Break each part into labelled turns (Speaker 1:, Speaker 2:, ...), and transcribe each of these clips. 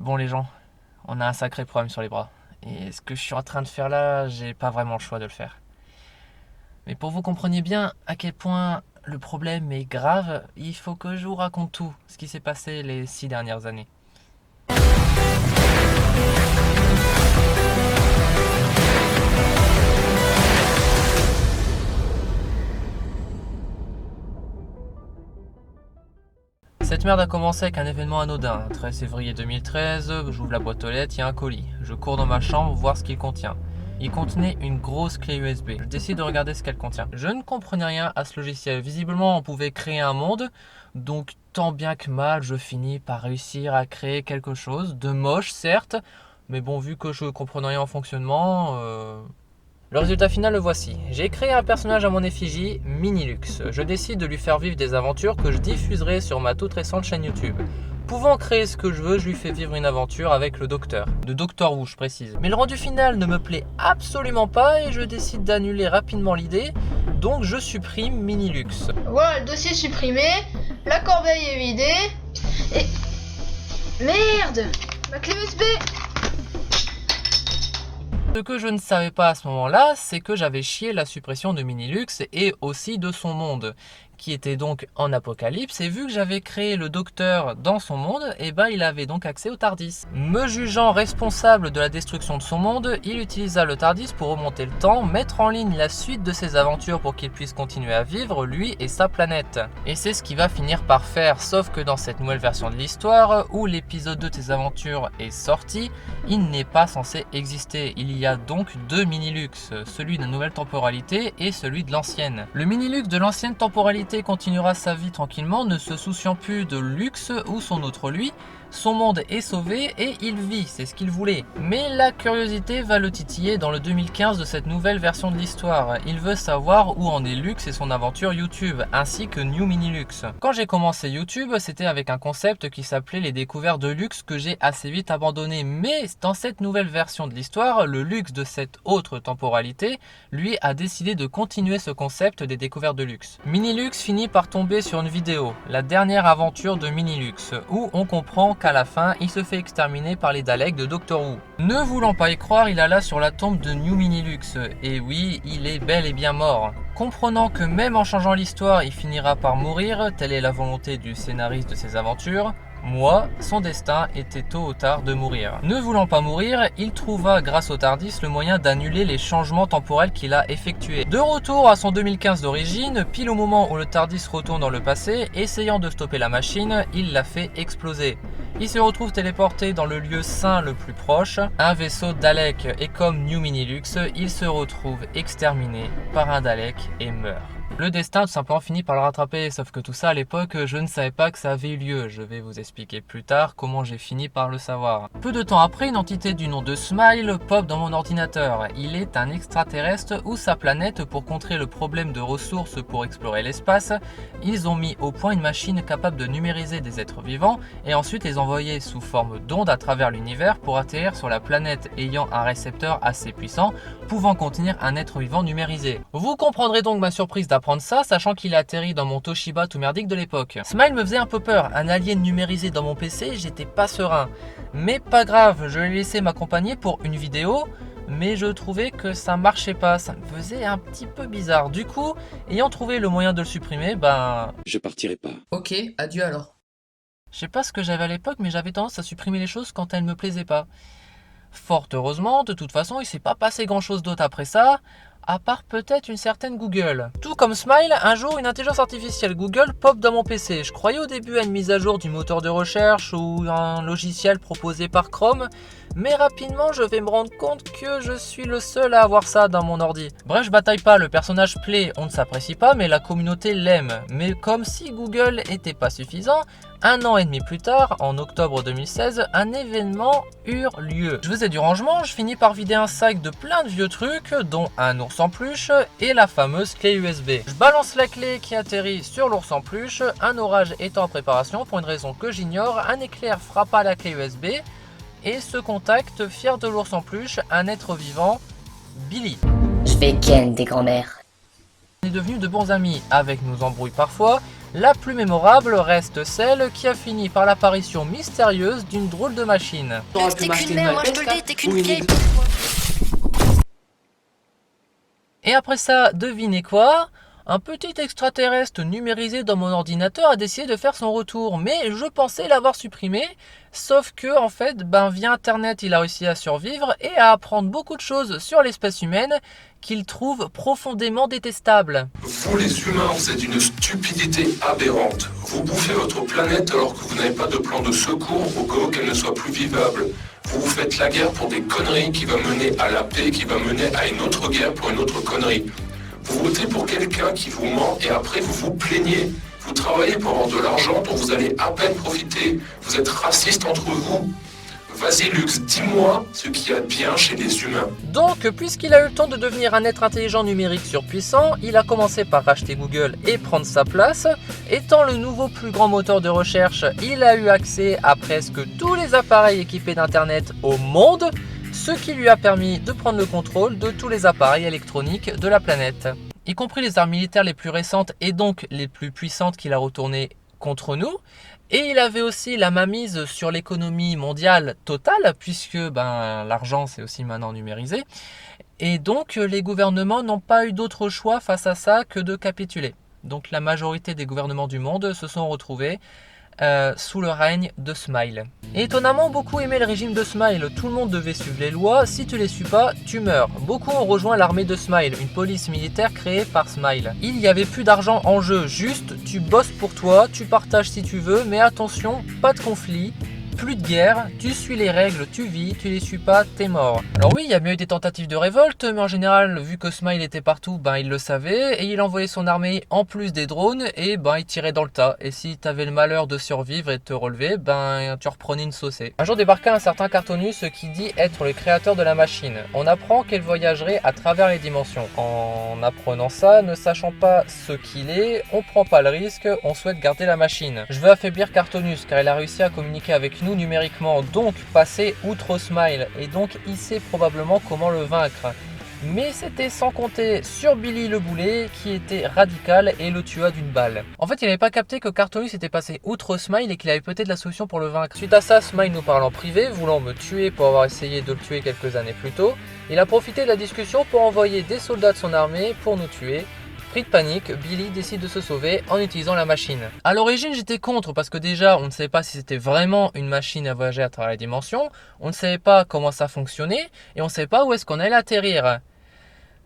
Speaker 1: Bon les gens, on a un sacré problème sur les bras. Et ce que je suis en train de faire là, j'ai pas vraiment le choix de le faire. Mais pour que vous compreniez bien à quel point le problème est grave, il faut que je vous raconte tout ce qui s'est passé les 6 dernières années. Cette merde a commencé avec un événement anodin. 13 février 2013, j'ouvre la boîte aux lettres, il y a un colis. Je cours dans ma chambre voir ce qu'il contient. Il contenait une grosse clé USB. Je décide de regarder ce qu'elle contient. Je ne comprenais rien à ce logiciel. Visiblement, on pouvait créer un monde. Donc, tant bien que mal, je finis par réussir à créer quelque chose. De moche, certes. Mais bon, vu que je comprenais rien en fonctionnement, le résultat final, le voici. J'ai créé un personnage à mon effigie, Minilux. Je décide de lui faire vivre des aventures que je diffuserai sur ma toute récente chaîne YouTube. Pouvant créer ce que je veux, je lui fais vivre une aventure avec le docteur. De Doctor Who, je précise. Mais le rendu final ne me plaît absolument pas et je décide d'annuler rapidement l'idée. Donc je supprime Minilux.
Speaker 2: Voilà, le dossier supprimé, la corbeille est vidée, et... Merde! Ma clé USB!
Speaker 1: Ce que je ne savais pas à ce moment-là, c'est que j'avais chié la suppression de Minilux et aussi de son monde, qui était donc en apocalypse, et vu que j'avais créé le docteur dans son monde, et ben il avait donc accès au TARDIS. Me jugeant responsable de la destruction de son monde, il utilisa le TARDIS pour remonter le temps, mettre en ligne la suite de ses aventures pour qu'il puisse continuer à vivre, lui et sa planète. Et c'est ce qu'il va finir par faire, sauf que dans cette nouvelle version de l'histoire, où l'épisode 2 de tes aventures est sorti, il n'est pas censé exister. Il y a donc deux Minilux, celui de la nouvelle temporalité et celui de l'ancienne. Le Minilux de l'ancienne temporalité continuera sa vie tranquillement, ne se souciant plus de Lux ou son autre lui. Son monde est sauvé et il vit, c'est ce qu'il voulait. Mais la curiosité va le titiller dans le 2015 de cette nouvelle version de l'histoire. Il veut savoir où en est Lux et son aventure YouTube, ainsi que New Minilux. Quand j'ai commencé YouTube, c'était avec un concept qui s'appelait les découvertes de Lux que j'ai assez vite abandonné. Mais dans cette nouvelle version de l'histoire, le Lux de cette autre temporalité, lui a décidé de continuer ce concept des découvertes de Lux. Minilux finit par tomber sur une vidéo, la dernière aventure de Minilux, où on comprend qu'à la fin, il se fait exterminer par les Daleks de Doctor Who. Ne voulant pas y croire, il alla sur la tombe de New Minilux, et oui, il est bel et bien mort. Comprenant que même en changeant l'histoire, il finira par mourir, telle est la volonté du scénariste de ses aventures, moi, son destin était tôt ou tard de mourir. Ne voulant pas mourir, il trouva grâce au TARDIS le moyen d'annuler les changements temporels qu'il a effectués. De retour à son 2015 d'origine, pile au moment où le TARDIS retourne dans le passé, essayant de stopper la machine, il la fait exploser. Il se retrouve téléporté dans le lieu sain le plus proche, un vaisseau Dalek, et comme New Minilux, il se retrouve exterminé par un Dalek et meurt. Le destin tout simplement finit par le rattraper, sauf que tout ça à l'époque je ne savais pas que ça avait eu lieu. Je vais vous expliquer plus tard comment j'ai fini par le savoir. Peu de temps après, une entité du nom de Smile pop dans mon ordinateur. Il est un extraterrestre ou sa planète, pour contrer le problème de ressources pour explorer l'espace, ils ont mis au point une machine capable de numériser des êtres vivants et ensuite les envoyer sous forme d'ondes à travers l'univers pour atterrir sur la planète ayant un récepteur assez puissant pouvant contenir un être vivant numérisé. Vous comprendrez donc ma surprise d'apprendre ça, sachant qu'il a atterri dans mon Toshiba tout merdique de l'époque. Smile me faisait un peu peur, un alien numérisé dans mon PC, j'étais pas serein. Mais pas grave, je l'ai laissé m'accompagner pour une vidéo, mais je trouvais que ça marchait pas, ça me faisait un petit peu bizarre. Du coup, ayant trouvé le moyen de le supprimer,
Speaker 3: Je partirai pas.
Speaker 1: ok, adieu alors. Je sais pas ce que j'avais à l'époque, mais j'avais tendance à supprimer les choses quand elles me plaisaient pas. Fort heureusement, de toute façon, il s'est pas passé grand chose d'autre après ça, à part peut-être une certaine Google. Tout comme Smile, un jour une intelligence artificielle Google pop dans mon PC. Je croyais au début à une mise à jour du moteur de recherche ou un logiciel proposé par Chrome, mais rapidement je vais me rendre compte que je suis le seul à avoir ça dans mon ordi. Bref, je bataille pas, le personnage plaît, on ne s'apprécie pas, mais la communauté l'aime. Mais comme si Google était pas suffisant, un an et demi plus tard, en octobre 2016, un événement eut lieu. Je faisais du rangement, je finis par vider un sac de plein de vieux trucs, dont un ours en peluche et la fameuse clé USB. Je balance la clé qui atterrit sur l'ours en peluche, un orage étant en préparation pour une raison que j'ignore, un éclair frappa la clé USB et ce contact, fier de l'ours en peluche, un être vivant, Billy.
Speaker 4: Je vais ken des grands-mères.
Speaker 1: On est devenus de bons amis, avec nos embrouilles parfois, La plus mémorable reste celle qui a fini par l'apparition mystérieuse d'une drôle de machine.
Speaker 3: T'es qu'une merde, moi je te le dis, t'es qu'une vieille.
Speaker 1: Et après ça, devinez quoi? Un petit extraterrestre numérisé dans mon ordinateur a décidé de faire son retour, mais je pensais l'avoir supprimé, sauf que en fait, via internet, il a réussi à survivre et à apprendre beaucoup de choses sur l'espèce humaine qu'il trouve profondément détestable.
Speaker 4: Vous les humains, vous êtes d'une stupidité aberrante. Vous bouffez votre planète alors que vous n'avez pas de plan de secours au cas où qu'elle ne soit plus vivable. Vous vous faites la guerre pour des conneries qui va mener à la paix, qui va mener à une autre guerre pour une autre connerie. Vous votez pour quelqu'un qui vous ment et après vous vous plaignez. Vous travaillez pour avoir de l'argent dont vous allez à peine profiter. Vous êtes raciste entre vous. Vas-y Lux, dis-moi ce qu'il y a de bien chez les humains.
Speaker 1: Donc, puisqu'il a eu le temps de devenir un être intelligent numérique surpuissant, il a commencé par racheter Google et prendre sa place. Étant le nouveau plus grand moteur de recherche, il a eu accès à presque tous les appareils équipés d'internet au monde, ce qui lui a permis de prendre le contrôle de tous les appareils électroniques de la planète, y compris les armes militaires les plus récentes et donc les plus puissantes qu'il a retournées contre nous. Et il avait aussi la mainmise sur l'économie mondiale totale, puisque l'argent c'est aussi maintenant numérisé. Et donc les gouvernements n'ont pas eu d'autre choix face à ça que de capituler. Donc la majorité des gouvernements du monde se sont retrouvés sous le règne de Smile. Et étonnamment, beaucoup aimaient le régime de Smile. Tout le monde devait suivre les lois. Si tu les suis pas, tu meurs. Beaucoup ont rejoint l'armée de Smile, une police militaire créée par Smile. Il n'y avait plus d'argent en jeu, juste tu bosses pour toi, tu partages si tu veux, mais attention, pas de conflit. Plus de guerre, tu suis les règles, tu vis, tu les suis pas, t'es mort. Alors oui, il y a bien eu des tentatives de révolte, mais en général, vu que Smile était partout, il le savait, et il envoyait son armée en plus des drones, et il tirait dans le tas. Et si t'avais le malheur de survivre et de te relever, tu reprenais une saucée. Un jour débarqua un certain Cartonus qui dit être le créateur de la machine. On apprend qu'elle voyagerait à travers les dimensions. En apprenant ça, ne sachant pas ce qu'il est, on prend pas le risque, on souhaite garder la machine. Je veux affaiblir Cartonus, car il a réussi à communiquer avec nous numériquement, donc passer outre Smile, et donc il sait probablement comment le vaincre. Mais c'était sans compter sur Billy le boulet qui était radical et le tua d'une balle. En fait, il n'avait pas capté que Cartonus était passé outre Smile et qu'il avait peut-être la solution pour le vaincre. Suite à ça, Smile nous parle en privé, voulant me tuer pour avoir essayé de le tuer quelques années plus tôt. Il a profité de la discussion pour envoyer des soldats de son armée pour nous tuer. Pris de panique, Billy décide de se sauver en utilisant la machine. A l'origine, j'étais contre parce que déjà, on ne savait pas si c'était vraiment une machine à voyager à travers les dimensions, on ne savait pas comment ça fonctionnait et on ne savait pas où est-ce qu'on allait atterrir.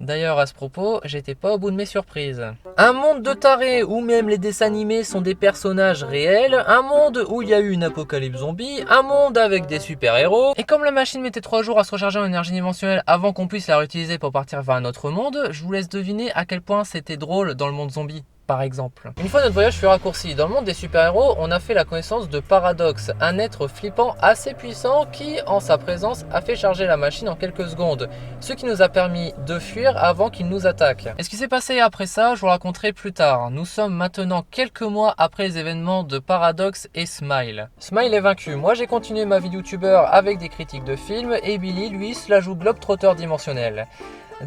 Speaker 1: D'ailleurs, à ce propos, j'étais pas au bout de mes surprises. Un monde de tarés où même les dessins animés sont des personnages réels, un monde où il y a eu une apocalypse zombie, un monde avec des super-héros. Et comme la machine mettait 3 jours à se recharger en énergie dimensionnelle avant qu'on puisse la réutiliser pour partir vers un autre monde, je vous laisse deviner à quel point c'était drôle dans le monde zombie. Par exemple. Une fois notre voyage fut raccourci, dans le monde des super-héros, on a fait la connaissance de Paradox, un être flippant assez puissant qui, en sa présence, a fait charger la machine en quelques secondes, ce qui nous a permis de fuir avant qu'il nous attaque. Et ce qui s'est passé après ça, je vous raconterai plus tard. Nous sommes maintenant quelques mois après les événements de Paradox et Smile. Smile est vaincu, moi j'ai continué ma vie de youtubeur avec des critiques de films, et Billy, lui, se la joue globe-trotteur dimensionnel.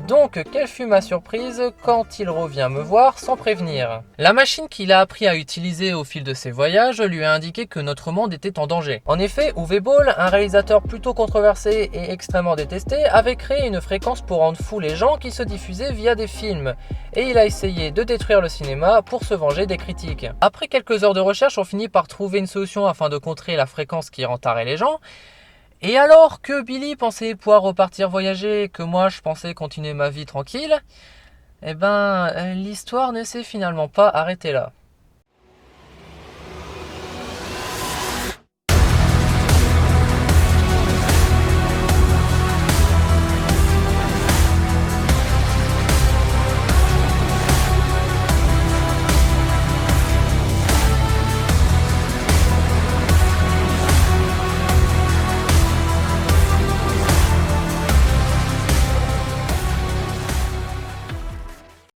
Speaker 1: Donc, quelle fut ma surprise quand il revient me voir sans prévenir. La machine qu'il a appris à utiliser au fil de ses voyages lui a indiqué que notre monde était en danger. En effet, Uwe Boll, un réalisateur plutôt controversé et extrêmement détesté, avait créé une fréquence pour rendre fous les gens qui se diffusaient via des films. Et il a essayé de détruire le cinéma pour se venger des critiques. Après quelques heures de recherche, on finit par trouver une solution afin de contrer la fréquence qui rend taré les gens. Et alors que Billy pensait pouvoir repartir voyager, que moi je pensais continuer ma vie tranquille, l'histoire ne s'est finalement pas arrêtée là.